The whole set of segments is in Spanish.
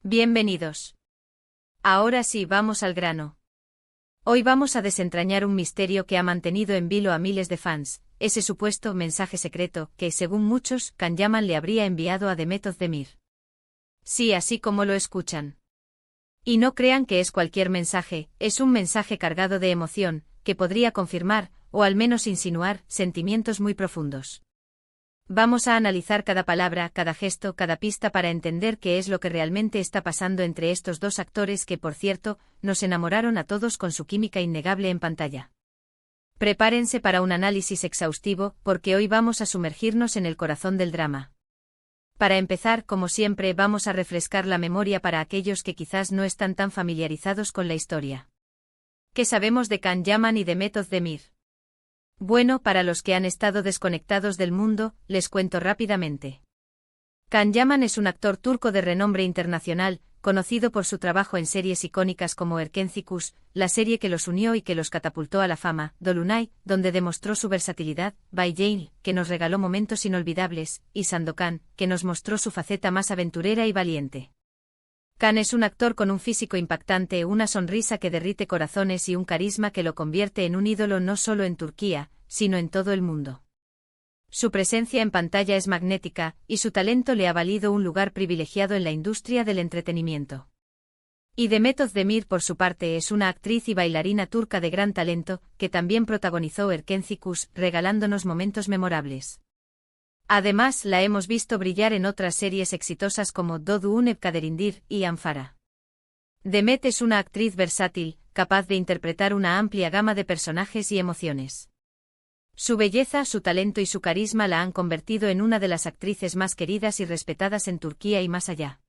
Bienvenidos. Ahora sí, vamos al grano. Hoy vamos a desentrañar un misterio que ha mantenido en vilo a miles de fans, ese supuesto mensaje secreto que, según muchos, Can Yaman le habría enviado a Demet Özdemir. Sí, así como lo escuchan. Y no crean que es cualquier mensaje, es un mensaje cargado de emoción, que podría confirmar, o al menos insinuar, sentimientos muy profundos. Vamos a analizar cada palabra, cada gesto, cada pista para entender qué es lo que realmente está pasando entre estos dos actores que, por cierto, nos enamoraron a todos con su química innegable en pantalla. Prepárense para un análisis exhaustivo, porque hoy vamos a sumergirnos en el corazón del drama. Para empezar, como siempre, vamos a refrescar la memoria para aquellos que quizás no están tan familiarizados con la historia. ¿Qué sabemos de Can Yaman y Demet Özdemir? Bueno, para los que han estado desconectados del mundo, les cuento rápidamente. Can Yaman es un actor turco de renombre internacional, conocido por su trabajo en series icónicas como Erkenci, la serie que los unió y que los catapultó a la fama, Dolunay, donde demostró su versatilidad, Bay Jane, que nos regaló momentos inolvidables, y Sandokan, que nos mostró su faceta más aventurera y valiente. Can es un actor con un físico impactante, una sonrisa que derrite corazones y un carisma que lo convierte en un ídolo no solo en Turquía, sino en todo el mundo. Su presencia en pantalla es magnética, y su talento le ha valido un lugar privilegiado en la industria del entretenimiento. Y Demet Özdemir, por su parte, es una actriz y bailarina turca de gran talento, que también protagonizó Erkenci, regalándonos momentos memorables. Además, la hemos visto brillar en otras series exitosas como Doğduğun Kaderindir y Anfara. Demet es una actriz versátil, capaz de interpretar una amplia gama de personajes y emociones. Su belleza, su talento y su carisma la han convertido en una de las actrices más queridas y respetadas en Turquía y más allá.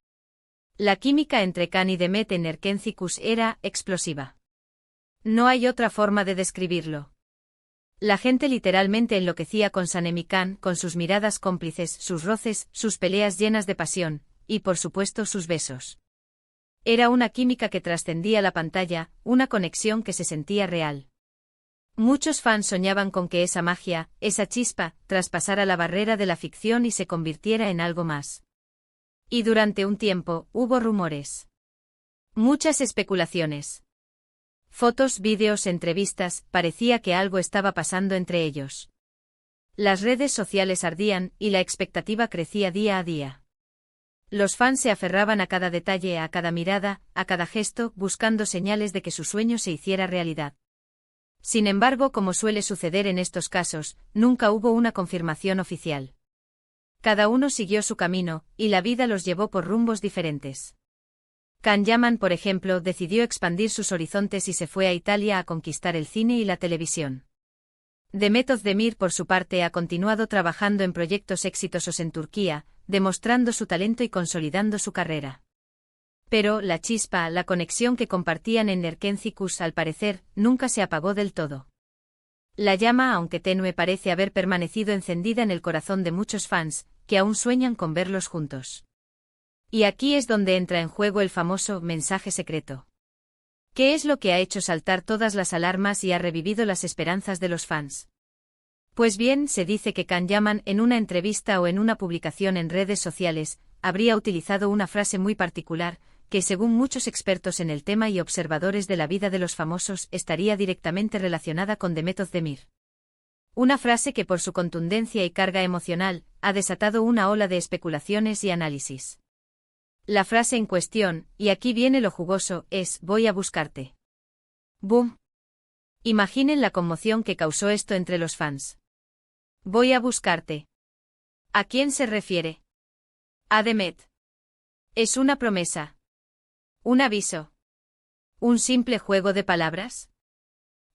La química entre Can y Demet en Erkenci era explosiva. No hay otra forma de describirlo. La gente literalmente enloquecía con Sanem y Can, con sus miradas cómplices, sus roces, sus peleas llenas de pasión, y por supuesto sus besos. Era una química que trascendía la pantalla, una conexión que se sentía real. Muchos fans soñaban con que esa magia, esa chispa, traspasara la barrera de la ficción y se convirtiera en algo más. Y durante un tiempo, hubo rumores. Muchas especulaciones. Fotos, vídeos, entrevistas, parecía que algo estaba pasando entre ellos. Las redes sociales ardían, y la expectativa crecía día a día. Los fans se aferraban a cada detalle, a cada mirada, a cada gesto, buscando señales de que su sueño se hiciera realidad. Sin embargo, como suele suceder en estos casos, nunca hubo una confirmación oficial. Cada uno siguió su camino, y la vida los llevó por rumbos diferentes. Can Yaman, por ejemplo, decidió expandir sus horizontes y se fue a Italia a conquistar el cine y la televisión. Demet Özdemir, por su parte, ha continuado trabajando en proyectos exitosos en Turquía, demostrando su talento y consolidando su carrera. Pero la chispa, la conexión que compartían en Erkenci, al parecer, nunca se apagó del todo. La llama, aunque tenue, parece haber permanecido encendida en el corazón de muchos fans, que aún sueñan con verlos juntos. Y aquí es donde entra en juego el famoso mensaje secreto. ¿Qué es lo que ha hecho saltar todas las alarmas y ha revivido las esperanzas de los fans? Pues bien, se dice que Can Yaman, en una entrevista o en una publicación en redes sociales, habría utilizado una frase muy particular, que según muchos expertos en el tema y observadores de la vida de los famosos, estaría directamente relacionada con Demet Özdemir. Una frase que por su contundencia y carga emocional, ha desatado una ola de especulaciones y análisis. La frase en cuestión, y aquí viene lo jugoso, es «voy a buscarte». ¡Boom! Imaginen la conmoción que causó esto entre los fans. «Voy a buscarte». ¿A quién se refiere? A Demet. ¿Es una promesa? ¿Un aviso? ¿Un simple juego de palabras?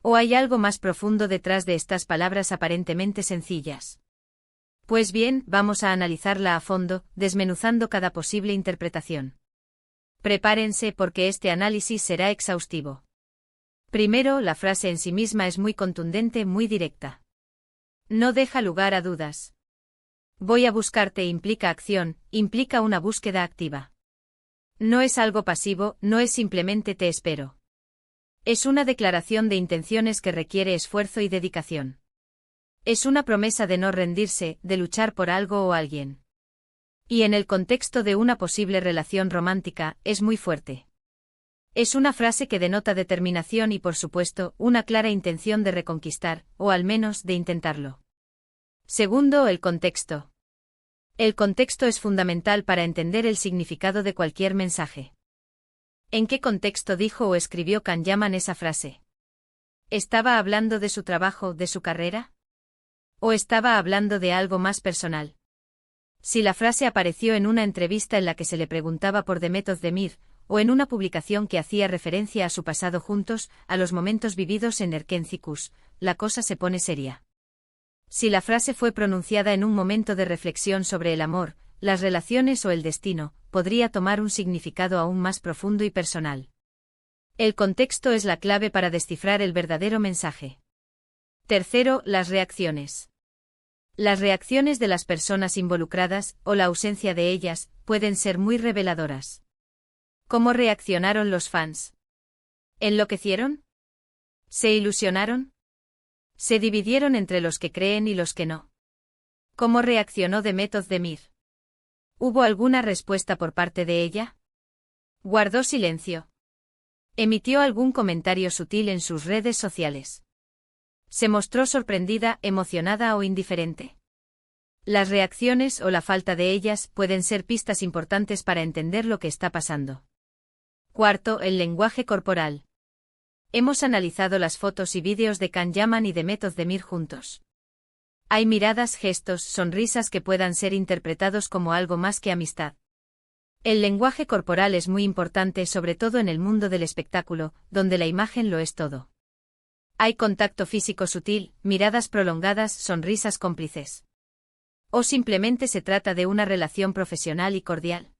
¿O hay algo más profundo detrás de estas palabras aparentemente sencillas? Pues bien, vamos a analizarla a fondo, desmenuzando cada posible interpretación. Prepárense porque este análisis será exhaustivo. Primero, la frase en sí misma es muy contundente, muy directa. No deja lugar a dudas. Voy a buscarte implica acción, implica una búsqueda activa. No es algo pasivo, no es simplemente te espero. Es una declaración de intenciones que requiere esfuerzo y dedicación. Es una promesa de no rendirse, de luchar por algo o alguien. Y en el contexto de una posible relación romántica, es muy fuerte. Es una frase que denota determinación y, por supuesto, una clara intención de reconquistar, o al menos de intentarlo. Segundo, el contexto. El contexto es fundamental para entender el significado de cualquier mensaje. ¿En qué contexto dijo o escribió Can Yaman esa frase? ¿Estaba hablando de su trabajo, de su carrera? ¿O estaba hablando de algo más personal? Si la frase apareció en una entrevista en la que se le preguntaba por Demet Özdemir, o en una publicación que hacía referencia a su pasado juntos, a los momentos vividos en Erkencikus, la cosa se pone seria. Si la frase fue pronunciada en un momento de reflexión sobre el amor, las relaciones o el destino, podría tomar un significado aún más profundo y personal. El contexto es la clave para descifrar el verdadero mensaje. Tercero, las reacciones. Las reacciones de las personas involucradas, o la ausencia de ellas, pueden ser muy reveladoras. ¿Cómo reaccionaron los fans? ¿Enloquecieron? ¿Se ilusionaron? ¿Se dividieron entre los que creen y los que no? ¿Cómo reaccionó Demet Özdemir? ¿Hubo alguna respuesta por parte de ella? ¿Guardó silencio? ¿Emitió algún comentario sutil en sus redes sociales? ¿Se mostró sorprendida, emocionada o indiferente? Las reacciones o la falta de ellas pueden ser pistas importantes para entender lo que está pasando. Cuarto, el lenguaje corporal. Hemos analizado las fotos y vídeos de Can Yaman y Demet Özdemir juntos. Hay miradas, gestos, sonrisas que puedan ser interpretados como algo más que amistad. El lenguaje corporal es muy importante, sobre todo en el mundo del espectáculo, donde la imagen lo es todo. Hay contacto físico sutil, miradas prolongadas, sonrisas cómplices. ¿O simplemente se trata de una relación profesional y cordial?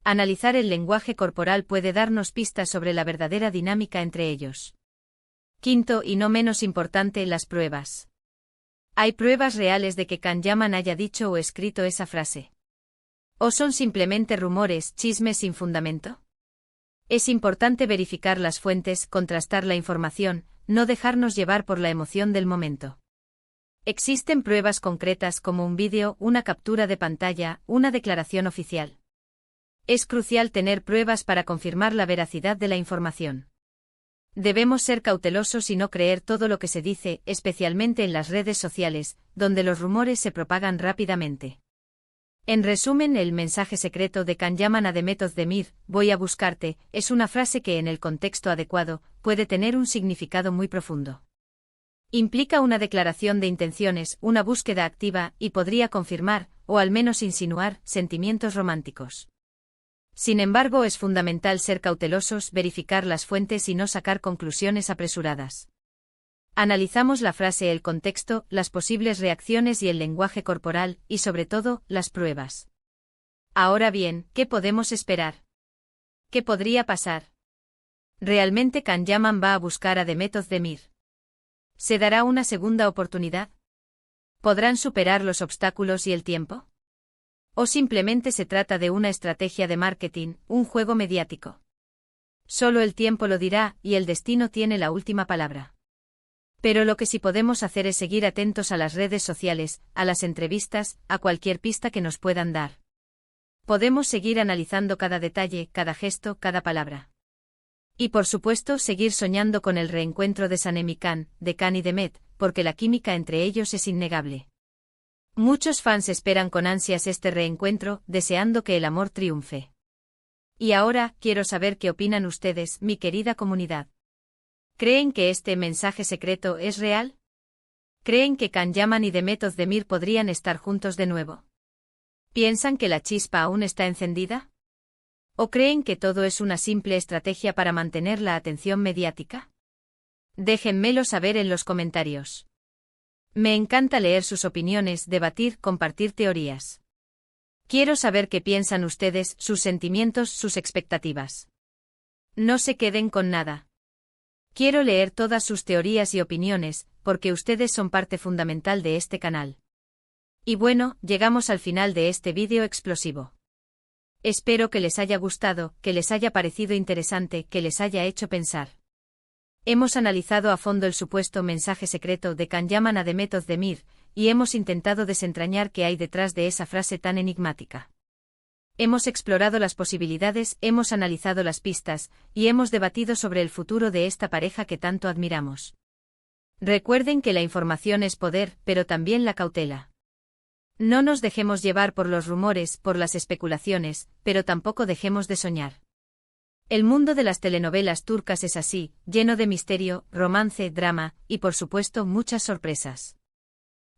Analizar el lenguaje corporal puede darnos pistas sobre la verdadera dinámica entre ellos. Quinto, y no menos importante, las pruebas. ¿Hay pruebas reales de que Can Yaman haya dicho o escrito esa frase? ¿O son simplemente rumores, chismes sin fundamento? Es importante verificar las fuentes, contrastar la información, no dejarnos llevar por la emoción del momento. Existen pruebas concretas como un vídeo, una captura de pantalla, una declaración oficial. Es crucial tener pruebas para confirmar la veracidad de la información. Debemos ser cautelosos y no creer todo lo que se dice, especialmente en las redes sociales, donde los rumores se propagan rápidamente. En resumen, el mensaje secreto de Can Yaman a Demet Özdemir, voy a buscarte, es una frase que en el contexto adecuado, puede tener un significado muy profundo. Implica una declaración de intenciones, una búsqueda activa, y podría confirmar, o al menos insinuar, sentimientos románticos. Sin embargo, es fundamental ser cautelosos, verificar las fuentes y no sacar conclusiones apresuradas. Analizamos la frase, el contexto, las posibles reacciones y el lenguaje corporal, y sobre todo, las pruebas. Ahora bien, ¿qué podemos esperar? ¿Qué podría pasar? ¿Realmente Can Yaman va a buscar a Demet Özdemir? ¿Se dará una segunda oportunidad? ¿Podrán superar los obstáculos y el tiempo? ¿O simplemente se trata de una estrategia de marketing, un juego mediático? Solo el tiempo lo dirá, y el destino tiene la última palabra. Pero lo que sí podemos hacer es seguir atentos a las redes sociales, a las entrevistas, a cualquier pista que nos puedan dar. Podemos seguir analizando cada detalle, cada gesto, cada palabra. Y por supuesto seguir soñando con el reencuentro de Sanem y Can, de Can y Demet, porque la química entre ellos es innegable. Muchos fans esperan con ansias este reencuentro, deseando que el amor triunfe. Y ahora, quiero saber qué opinan ustedes, mi querida comunidad. ¿Creen que este mensaje secreto es real? ¿Creen que Can Yaman y Demet Özdemir podrían estar juntos de nuevo? ¿Piensan que la chispa aún está encendida? ¿O creen que todo es una simple estrategia para mantener la atención mediática? Déjenmelo saber en los comentarios. Me encanta leer sus opiniones, debatir, compartir teorías. Quiero saber qué piensan ustedes, sus sentimientos, sus expectativas. No se queden con nada. Quiero leer todas sus teorías y opiniones, porque ustedes son parte fundamental de este canal. Y bueno, llegamos al final de este vídeo explosivo. Espero que les haya gustado, que les haya parecido interesante, que les haya hecho pensar. Hemos analizado a fondo el supuesto mensaje secreto de Can Yaman a Demet Özdemir, y hemos intentado desentrañar qué hay detrás de esa frase tan enigmática. Hemos explorado las posibilidades, hemos analizado las pistas, y hemos debatido sobre el futuro de esta pareja que tanto admiramos. Recuerden que la información es poder, pero también la cautela. No nos dejemos llevar por los rumores, por las especulaciones, pero tampoco dejemos de soñar. El mundo de las telenovelas turcas es así, lleno de misterio, romance, drama, y por supuesto muchas sorpresas.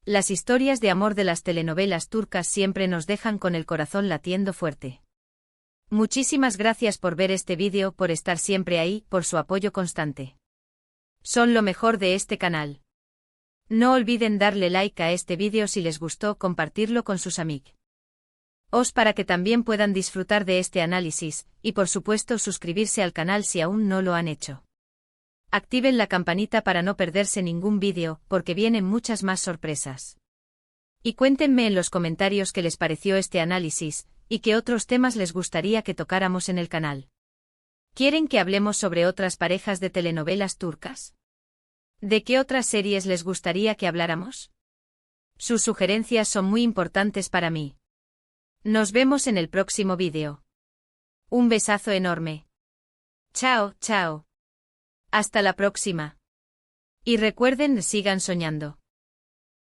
Las historias de amor de las telenovelas turcas siempre nos dejan con el corazón latiendo fuerte. Muchísimas gracias por ver este vídeo, por estar siempre ahí, por su apoyo constante. Son lo mejor de este canal. No olviden darle like a este vídeo si les gustó, compartirlo con sus amigos. Para que también puedan disfrutar de este análisis, y por supuesto suscribirse al canal si aún no lo han hecho. Activen la campanita para no perderse ningún vídeo, porque vienen muchas más sorpresas. Y cuéntenme en los comentarios qué les pareció este análisis, y qué otros temas les gustaría que tocáramos en el canal. ¿Quieren que hablemos sobre otras parejas de telenovelas turcas? ¿De qué otras series les gustaría que habláramos? Sus sugerencias son muy importantes para mí. Nos vemos en el próximo vídeo. Un besazo enorme. Chao, chao. Hasta la próxima. Y recuerden, sigan soñando.